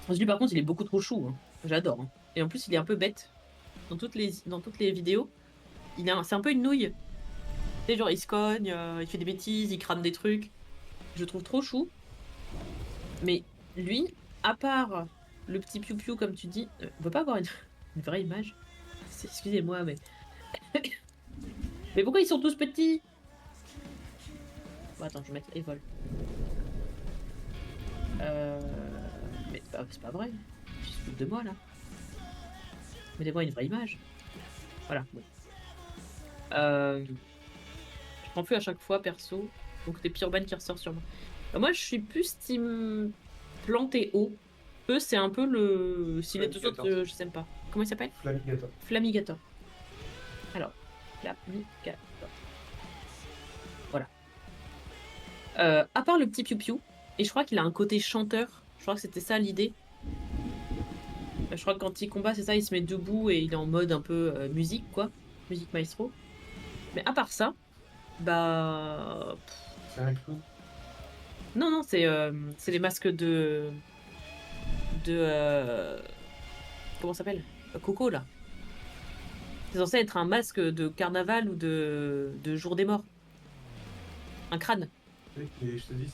Lui par contre il est beaucoup trop chou, hein. J'adore, hein. Et en plus il est un peu bête. Dans toutes les vidéos, c'est un peu une nouille. Tu sais, genre il se cogne, il fait des bêtises, il crame des trucs. Je le trouve trop chou. Mais lui, à part le petit piou-piou comme tu dis, on peut pas avoir une vraie image. Excusez-moi, mais... Mais pourquoi ils sont tous petits? Bon, attends, je vais mettre Evol. Euh... Mais c'est pas vrai. Tu te fous de moi là. Mettez-moi une vraie image. Voilà. Bon. Je prends plus à chaque fois perso. Donc des Pyrban qui ressort sur moi. Moi je suis plus team planté haut. Eux c'est un peu le. Si les deux autres,
Flamigator.
je sais pas. Comment il s'appelle?
Flamigator.
Flamigator. Alors, Flamigator. Voilà. À part le petit piou-piou, et je crois qu'il a un côté chanteur. Je crois que c'était ça l'idée. Je crois que quand il combat, c'est ça, il se met debout et il est en mode un peu musique, quoi. Musique maestro. Mais à part ça, bah.
C'est un clown.
Non, non, c'est les masques de. Comment ça s'appelle? Coco, là. C'est censé être un masque de carnaval ou de jour des morts. Un crâne.
Oui, et je te dis,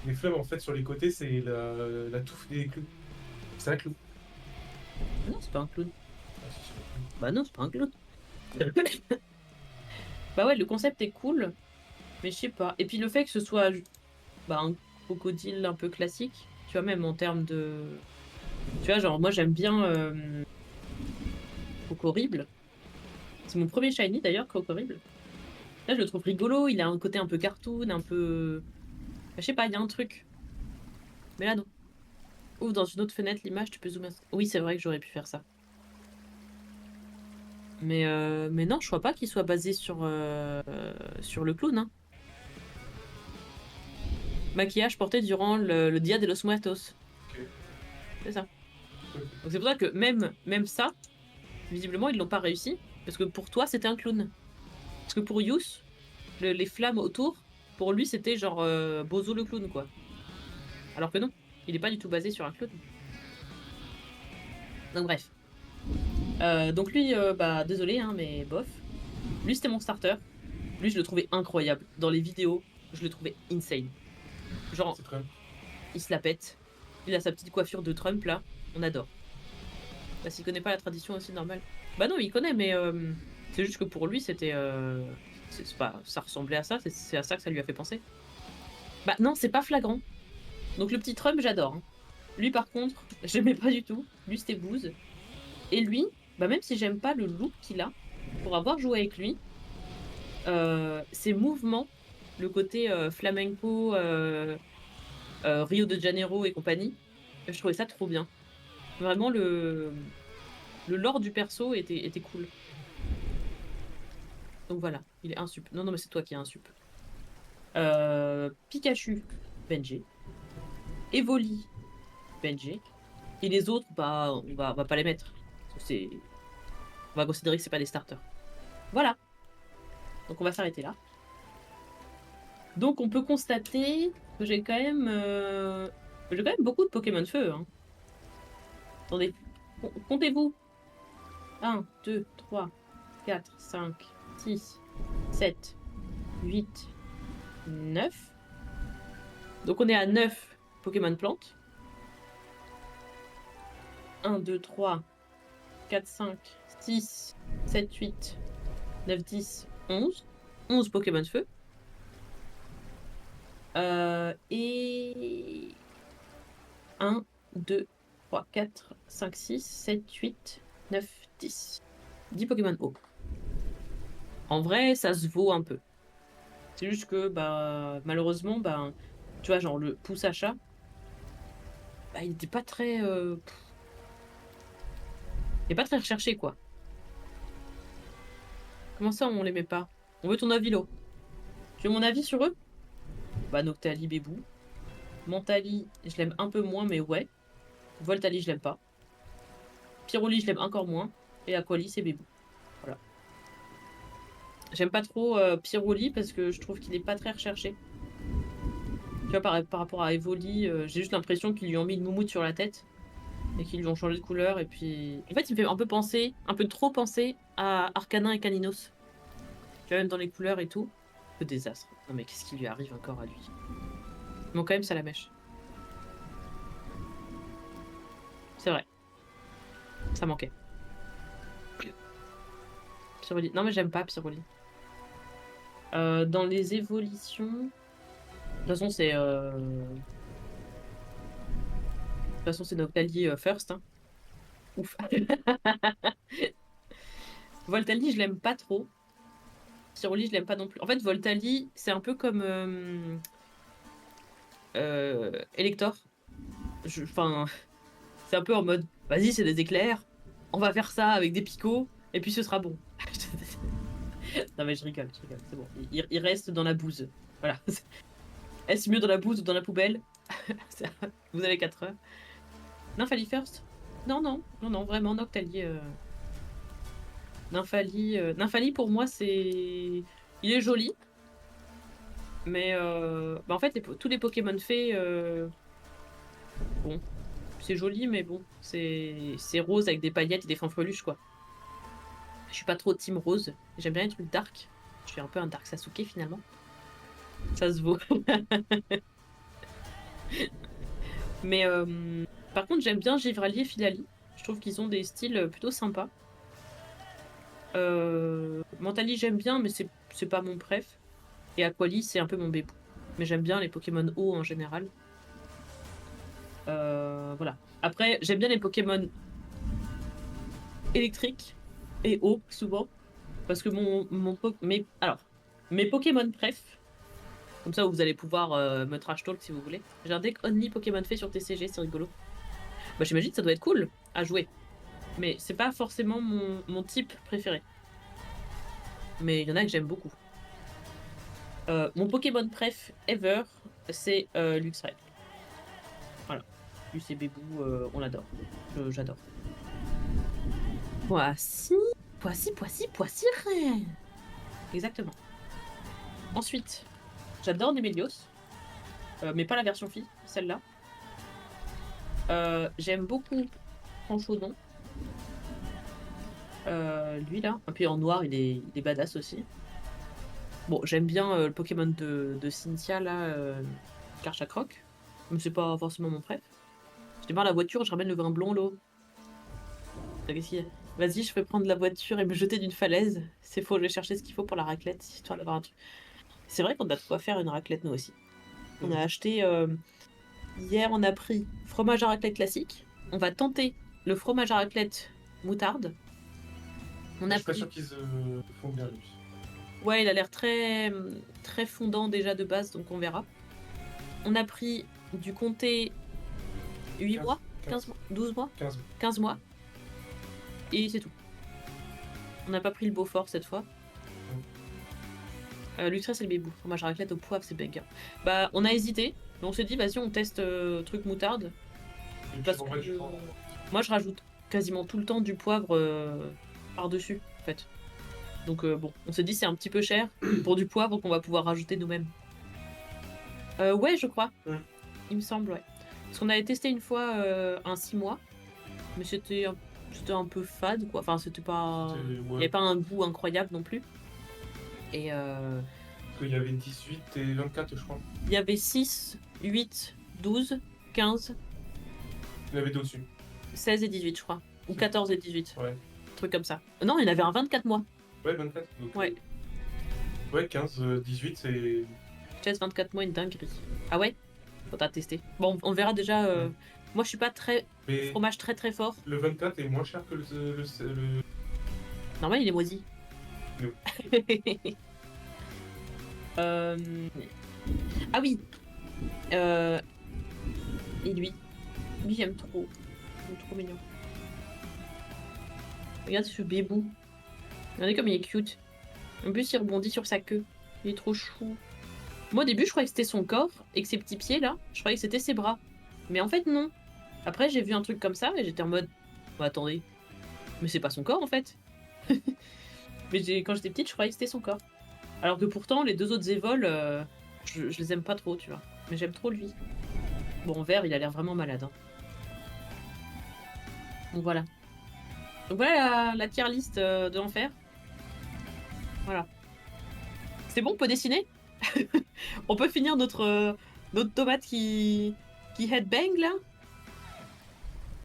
les flammes, en fait, sur les côtés, c'est la touffe des clous. C'est un clou.
Ah non, c'est pas un clown.
Ah, si, c'est un clou.
Bah non, c'est pas un clown. Bah ouais, le concept est cool, mais je sais pas. Et puis le fait que ce soit bah, un crocodile un peu classique, tu vois, même en termes de. Tu vois, genre, moi j'aime bien Crocorible. C'est mon premier shiny d'ailleurs, Crocorible. Là, je le trouve rigolo, il a un côté un peu cartoon, un peu. Bah, je sais pas, il y a un truc. Mais là, non. Ouvre dans une autre fenêtre l'image, tu peux zoomer. Oui, c'est vrai que j'aurais pu faire ça. Mais non, je crois pas qu'il soit basé sur le clown, hein. Maquillage porté durant le Dia de los Muertos.
Ok.
C'est ça.
Ok.
Donc c'est pour ça que même ça, visiblement, ils l'ont pas réussi. Parce que pour toi, c'était un clown. Parce que pour Yus, les flammes autour, pour lui, c'était genre Bozo le clown, quoi. Alors que non, il est pas du tout basé sur un clown. Donc bref. Donc lui, bah désolé, hein, mais bof. Lui, c'était mon starter. Lui, je le trouvais incroyable. Dans les vidéos, je le trouvais insane. Genre,
C'est très bien.
il se la pète. Il a sa petite coiffure de Trump, là. On adore. Bah, s'il connaît pas la tradition aussi, normal. Bah non, il connaît, mais c'est juste que pour lui, c'était... c'est pas, ça ressemblait à ça, c'est à ça que ça lui a fait penser. Bah non, c'est pas flagrant. Donc le petit Trump, j'adore, hein. Lui, par contre, j'aimais pas du tout. Lui, c'était bouse. Et lui, bah même si j'aime pas le look qu'il a, pour avoir joué avec lui, ses mouvements, le côté flamenco, Rio de Janeiro et compagnie, je trouvais ça trop bien. Vraiment, le lore du perso était cool. Donc voilà, il est un sup. Non, non, mais c'est toi qui es un sup. Pikachu, Benji. Evoli, Benji. Et les autres, bah, on va pas les mettre. C'est, on va considérer que c'est pas des starters. Voilà. Donc on va s'arrêter là. Donc on peut constater que j'ai quand même beaucoup de Pokémon Feu, hein. Attendez, comptez-vous. 1, 2, 3, 4, 5, 6, 7, 8, 9. Donc on est à 9 Pokémon plantes. 1, 2, 3, 4, 5, 6, 7, 8, 9, 10, 11. 11 Pokémon feu. Et 1, 2, 3, 4, 5, 6, 7, 8, 9, 10. 10 Pokémon eau. En vrai, ça se vaut un peu. C'est juste que, bah, malheureusement, bah, tu vois, genre le pouce à chat, bah, il n'était pas très. Il est pas très recherché, quoi. Comment ça, on les met pas? On veut ton avis, Lo. Tu veux mon avis sur eux? Bah, Noctali, Bébou. Mentali, je l'aime un peu moins, mais ouais. Voltali, je l'aime pas. Pyroli, je l'aime encore moins. Et Aquali, c'est Bébou. Voilà. J'aime pas trop Pyroli parce que je trouve qu'il est pas très recherché. Tu vois, par rapport à Evoli, j'ai juste l'impression qu'ils lui ont mis une moumoute sur la tête et qu'ils lui ont changé de couleur. Et puis. En fait, il me fait un peu penser, un peu trop penser à Arcanin et Caninos. Tu vois, même dans les couleurs et tout. Un peu désastre. Non, mais qu'est-ce qui lui arrive encore à lui? Ils m'ont quand même Salamèche. C'est vrai. Ça manquait. Pyroli. Non, mais j'aime pas Pyroli. Dans les évolutions. De toute façon, c'est. De toute façon, c'est Noctali first. Hein. Ouf. Voltali, je l'aime pas trop. Pyroli, je l'aime pas non plus. En fait, Voltali, c'est un peu comme Elector. Enfin, c'est un peu en mode, vas-y, c'est des éclairs. On va faire ça avec des picots, et puis ce sera bon. Non mais je rigole, c'est bon. Il reste dans la bouse. Voilà. Est-ce mieux dans la bouse ou dans la poubelle? Vous avez 4 heures. Nymphalie first? Non, non, non, non, vraiment, Noctali. Nymphalie, pour moi, c'est. Il est joli, mais bah, en fait, tous les Pokémon fées, bon, c'est joli, mais bon, c'est rose avec des paillettes et des fanfreluches, quoi. Je suis pas trop team rose. J'aime bien les trucs dark. Je suis un peu un dark Sasuke, finalement. Ça se vaut. Mais par contre, j'aime bien Givrali et Filali. Je trouve qu'ils ont des styles plutôt sympas. Mentali, j'aime bien, mais c'est pas mon préf. Et Aquali, c'est un peu mon bébou. Mais j'aime bien les Pokémon eau en général. Voilà. Après, j'aime bien les Pokémon électriques et eau, souvent. Parce que mes Pokémon préf, comme ça vous allez pouvoir me trash talk si vous voulez. J'ai un deck only Pokémon fait sur TCG, c'est rigolo. Bah j'imagine que ça doit être cool à jouer. Mais c'est pas forcément mon type préféré. Mais il y en a que j'aime beaucoup. Mon Pokémon préf ever, c'est Luxray. Voilà. Lui c'est Bébou, on l'adore. J'adore. Poissy, Poissy, exactement. Ensuite, j'adore Némélios, mais pas la version fille, celle-là. J'aime beaucoup Franchodon. Lui là, et puis en noir, il est badass aussi. Bon, j'aime bien le Pokémon de Cynthia là, Karchakroc, mais c'est pas forcément mon préf. Je démarre la voiture, je ramène le vin blond l'eau. Qu'est-ce qu'il y a? Vas-y, je peux prendre la voiture et me jeter d'une falaise. C'est faux, je vais chercher ce qu'il faut pour la raclette, histoire d'avoir un truc. C'est vrai qu'on a de quoi faire une raclette nous aussi. On a acheté hier, on a pris fromage à raclette classique. On va tenter le fromage à raclette moutarde.
Je suis pas sûr qu'ils font bien lui.
Ouais, il a l'air très, très fondant déjà de base, donc on verra. On a pris du comté 8 mois, 15 mois, 12 mois, 15 mois. Et c'est tout. On n'a pas pris le Beaufort cette fois. Luxray, c'est le bébou. Fromage à raclette au poivre, c'est banger. Bah, on a hésité, mais on s'est dit, vas-y, on teste truc moutarde. Parce que moi, je rajoute quasiment tout le temps du poivre par-dessus, en fait. Donc bon, on s'est dit c'est un petit peu cher pour du poivre qu'on va pouvoir rajouter nous-mêmes. Ouais, je crois. Il me semble, ouais. Parce qu'on avait testé une fois un 6 mois, mais c'était un peu fade, quoi. Enfin, c'était pas... Il n'y avait pas un goût incroyable non plus. Et
Parce qu'il y avait 18 et 24, je crois.
Il y avait 6, 8, 12, 15,
Il y en avait au-dessus.
16 et 18, je crois. Ou 14 et 18.
Ouais.
Un truc comme ça. Non, il y en avait un 24 mois.
Ouais, 24. Donc,
Ouais.
Ouais, 15, 18, c'est.
16, 24 mois, une dinguerie. Ah ouais? Faudra tester. Bon, on verra déjà. Moi, je suis pas très
Mais
fromage très très fort.
le 24 est moins cher que le...
Normal, il est moisi.
Non.
Euh, Ah oui. Et lui. Lui, j'aime trop. Il est trop mignon. Regarde ce bébou. Regardez comme il est cute. En plus, il rebondit sur sa queue. Il est trop chou. Moi, au début, je croyais que c'était son corps et que ses petits pieds là, je croyais que c'était ses bras. Mais en fait, non. Après, j'ai vu un truc comme ça et j'étais en mode. Bah, attendez. Mais c'est pas son corps en fait. Mais quand j'étais petite, je croyais que c'était son corps. Alors que pourtant, les deux autres évols, je les aime pas trop, tu vois. Mais j'aime trop lui. Bon, en vert, il a l'air vraiment malade. Hein. Donc voilà. Donc voilà la tier list de l'enfer. Voilà. C'est bon, on peut dessiner. On peut finir notre tomate qui headbang là.